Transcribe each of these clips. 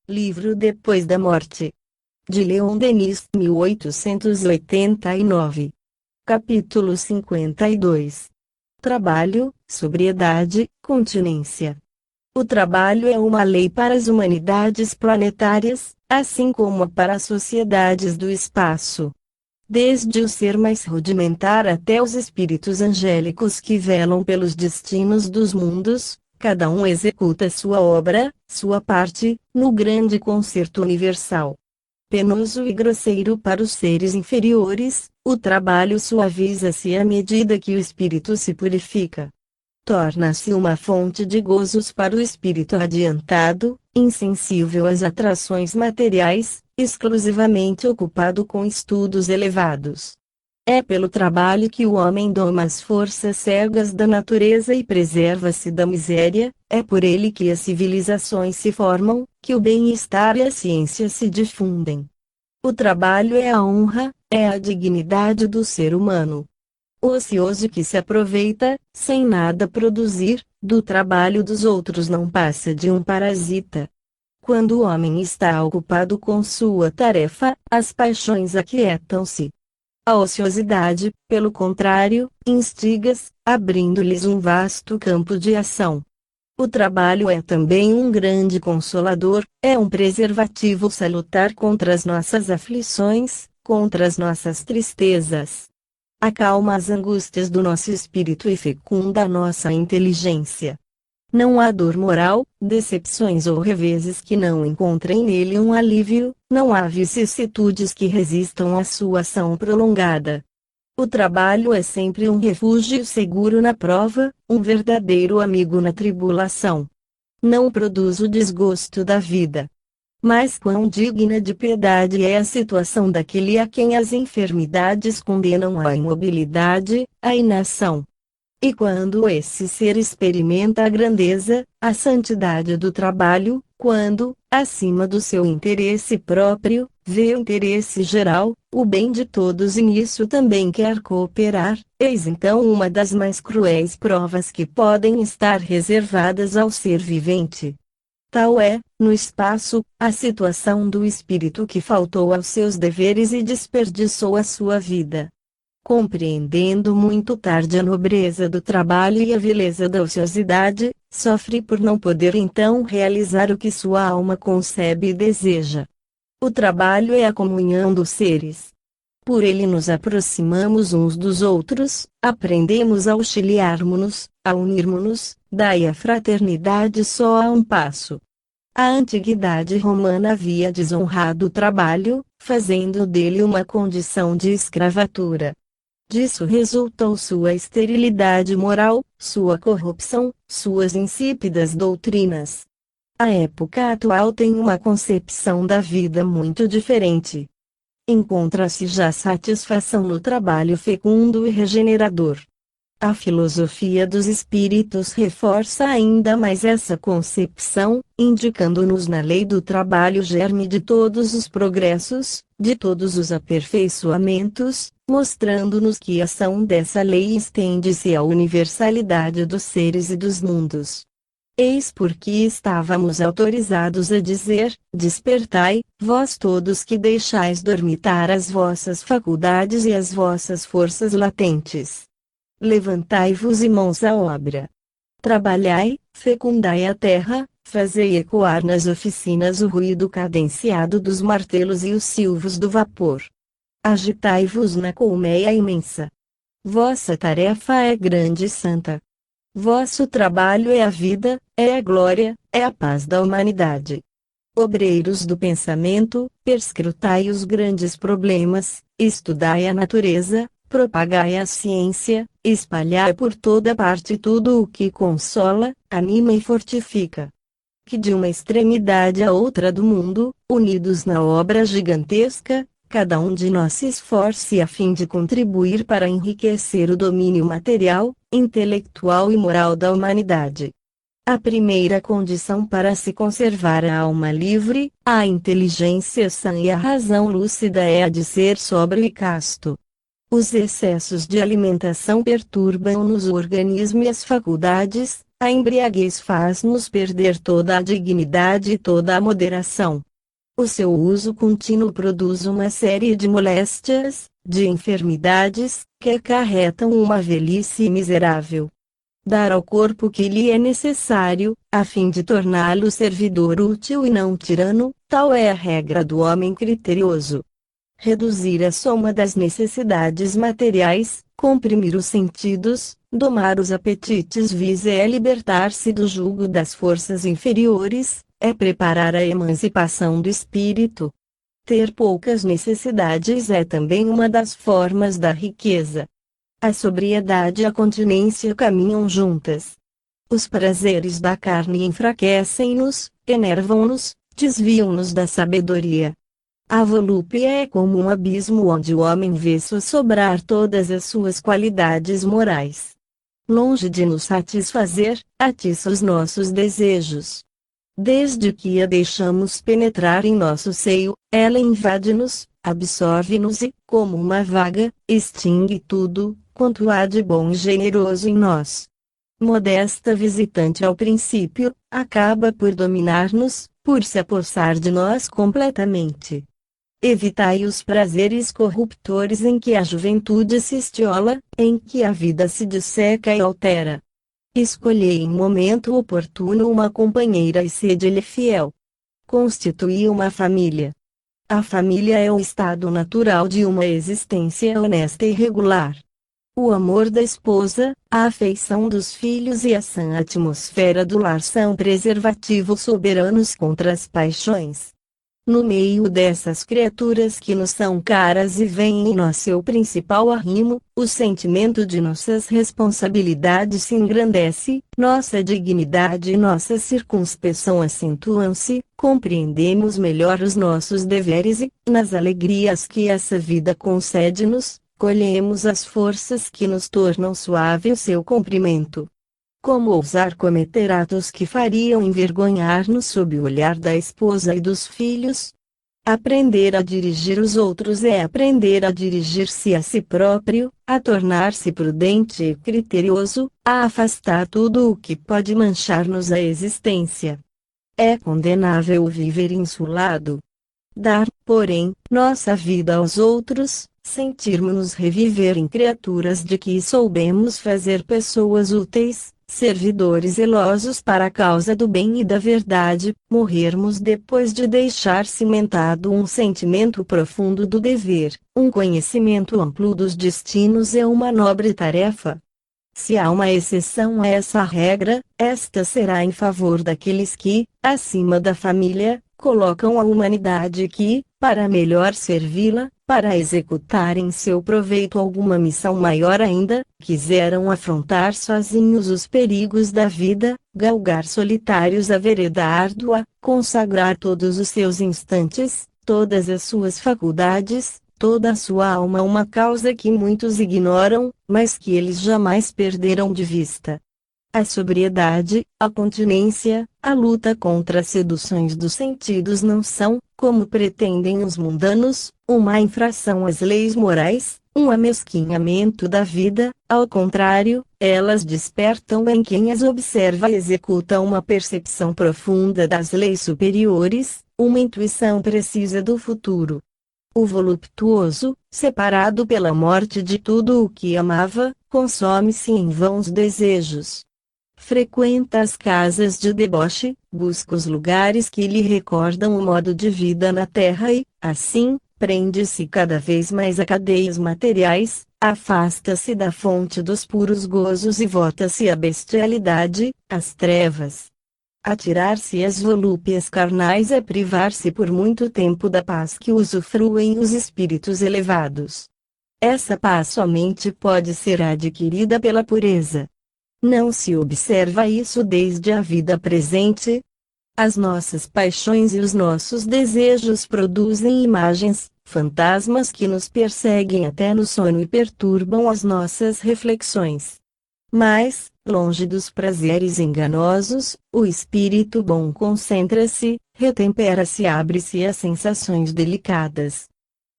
Livro Depois da Morte. De Leon Denis, 1889. Capítulo 52. Trabalho, sobriedade, continência. O trabalho é uma lei para as humanidades planetárias, assim como para as sociedades do espaço. Desde o ser mais rudimentar até os espíritos angélicos que velam pelos destinos dos mundos, cada um executa sua obra, sua parte, no grande concerto universal. Penoso e grosseiro para os seres inferiores, o trabalho suaviza-se à medida que o espírito se purifica. Torna-se uma fonte de gozos para o espírito adiantado, insensível às atrações materiais, exclusivamente ocupado com estudos elevados. É pelo trabalho que o homem doma as forças cegas da natureza e preserva-se da miséria, é por ele que as civilizações se formam, que o bem-estar e a ciência se difundem. O trabalho é a honra, é a dignidade do ser humano. O ocioso que se aproveita, sem nada produzir, do trabalho dos outros não passa de um parasita. Quando o homem está ocupado com sua tarefa, as paixões aquietam-se. A ociosidade, pelo contrário, instiga-as, abrindo-lhes um vasto campo de ação. O trabalho é também um grande consolador, é um preservativo salutar contra as nossas aflições, contra as nossas tristezas. Acalma as angústias do nosso espírito e fecunda a nossa inteligência. Não há dor moral, decepções ou reveses que não encontrem nele um alívio, não há vicissitudes que resistam à sua ação prolongada. O trabalho é sempre um refúgio seguro na prova, um verdadeiro amigo na tribulação. Não produz o desgosto da vida. Mas quão digna de piedade é a situação daquele a quem as enfermidades condenam à imobilidade, à inação. E quando esse ser experimenta a grandeza, a santidade do trabalho, quando, acima do seu interesse próprio, vê o interesse geral, o bem de todos e nisso também quer cooperar, eis então uma das mais cruéis provas que podem estar reservadas ao ser vivente. Tal é, no espaço, a situação do espírito que faltou aos seus deveres e desperdiçou a sua vida. Compreendendo muito tarde a nobreza do trabalho e a vileza da ociosidade, sofre por não poder então realizar o que sua alma concebe e deseja. O trabalho é a comunhão dos seres. Por ele nos aproximamos uns dos outros, aprendemos a auxiliarmos-nos, a unirmos-nos, daí a fraternidade só a um passo. A antiguidade romana havia desonrado o trabalho, fazendo dele uma condição de escravatura. Disso resultou sua esterilidade moral, sua corrupção, suas insípidas doutrinas. A época atual tem uma concepção da vida muito diferente. Encontra-se já satisfação no trabalho fecundo e regenerador. A filosofia dos espíritos reforça ainda mais essa concepção, indicando-nos na lei do trabalho germe de todos os progressos, de todos os aperfeiçoamentos, mostrando-nos que a ação dessa lei estende-se à universalidade dos seres e dos mundos. Eis porque estávamos autorizados a dizer: despertai, vós todos que deixais dormitar as vossas faculdades e as vossas forças latentes. Levantai-vos e mãos à obra. Trabalhai, fecundai a terra, fazei ecoar nas oficinas o ruído cadenciado dos martelos e os silvos do vapor. Agitai-vos na colmeia imensa. Vossa tarefa é grande e santa. Vosso trabalho é a vida, é a glória, é a paz da humanidade. Obreiros do pensamento, perscrutai os grandes problemas, estudai a natureza, propagai a ciência, espalhai por toda parte tudo o que consola, anima e fortifica. Que de uma extremidade à outra do mundo, unidos na obra gigantesca, cada um de nós se esforce a fim de contribuir para enriquecer o domínio material, intelectual e moral da humanidade. A primeira condição para se conservar a alma livre, a inteligência sã e a razão lúcida é a de ser sóbrio e casto. Os excessos de alimentação perturbam-nos o organismo e as faculdades, A embriaguez faz-nos perder toda a dignidade e toda a moderação. O seu uso contínuo produz uma série de moléstias, de enfermidades, que acarretam uma velhice miserável. Dar ao corpo o que lhe é necessário, a fim de torná-lo servidor útil e não tirano, tal é a regra do homem criterioso. Reduzir a soma das necessidades materiais, comprimir os sentidos, domar os apetites visa é libertar-se do jugo das forças inferiores, é preparar a emancipação do espírito. Ter poucas necessidades é também uma das formas da riqueza. A sobriedade e a continência caminham juntas. Os prazeres da carne enfraquecem-nos, enervam-nos, desviam-nos da sabedoria. A volúpia é como um abismo onde o homem vê sobrar todas as suas qualidades morais. Longe de nos satisfazer, atiça os nossos desejos. Desde que a deixamos penetrar em nosso seio, ela invade-nos, absorve-nos e, como uma vaga, extingue tudo quanto há de bom e generoso em nós. Modesta visitante ao princípio, acaba por dominar-nos, por se apossar de nós completamente. Evitai os prazeres corruptores em que a juventude se estiola, em que a vida se disseca e altera. Escolhei em momento oportuno uma companheira e sede-lhe fiel. Constitui uma família. A família é o estado natural de uma existência honesta e regular. O amor da esposa, a afeição dos filhos e a sã atmosfera do lar são preservativos soberanos contra as paixões. No meio dessas criaturas que nos são caras e veem em nós seu principal arrimo, o sentimento de nossas responsabilidades se engrandece, nossa dignidade e nossa circunspeção acentuam-se, compreendemos melhor os nossos deveres e, nas alegrias que essa vida concede-nos, colhemos as forças que nos tornam suave o seu cumprimento. Como ousar cometer atos que fariam envergonhar-nos sob o olhar da esposa e dos filhos? Aprender a dirigir os outros é aprender a dirigir-se a si próprio, a tornar-se prudente e criterioso, a afastar tudo o que pode manchar-nos a existência. É condenável viver insulado. Dar, porém, nossa vida aos outros, sentirmos-nos reviver em criaturas de que soubemos fazer pessoas úteis, servidores zelosos para a causa do bem e da verdade, morrermos depois de deixar cimentado um sentimento profundo do dever, um conhecimento amplo dos destinos é uma nobre tarefa. Se há uma exceção a essa regra, esta será em favor daqueles que, acima da família, colocam a humanidade que, para melhor servi-la, para executar em seu proveito alguma missão maior ainda, quiseram afrontar sozinhos os perigos da vida, galgar solitários a vereda árdua, consagrar todos os seus instantes, todas as suas faculdades, toda a sua alma a uma causa que muitos ignoram, mas que eles jamais perderão de vista. A sobriedade, a continência, a luta contra as seduções dos sentidos não são, como pretendem os mundanos, uma infração às leis morais, um amesquinhamento da vida, ao contrário, elas despertam em quem as observa e executa uma percepção profunda das leis superiores, uma intuição precisa do futuro. O voluptuoso, separado pela morte de tudo o que amava, consome-se em vãos desejos. Frequenta as casas de deboche, busca os lugares que lhe recordam o modo de vida na terra e, assim, prende-se cada vez mais a cadeias materiais, afasta-se da fonte dos puros gozos e vota-se à bestialidade, às trevas. Atirar-se às volúpias carnais é privar-se por muito tempo da paz que usufruem os espíritos elevados. Essa paz somente pode ser adquirida pela pureza. Não se observa isso desde a vida presente? As nossas paixões e os nossos desejos produzem imagens, fantasmas que nos perseguem até no sono e perturbam as nossas reflexões. Mas, longe dos prazeres enganosos, o espírito bom concentra-se, retempera-se e abre-se às sensações delicadas.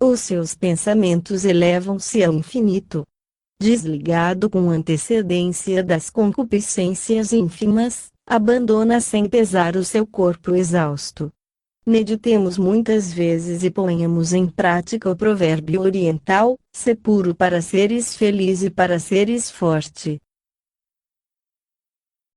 Os seus pensamentos elevam-se ao infinito. desligado com antecedência das concupiscências ínfimas, abandona sem pesar o seu corpo exausto. Meditemos muitas vezes e ponhamos em prática o provérbio oriental: sê puro para seres feliz e para seres forte.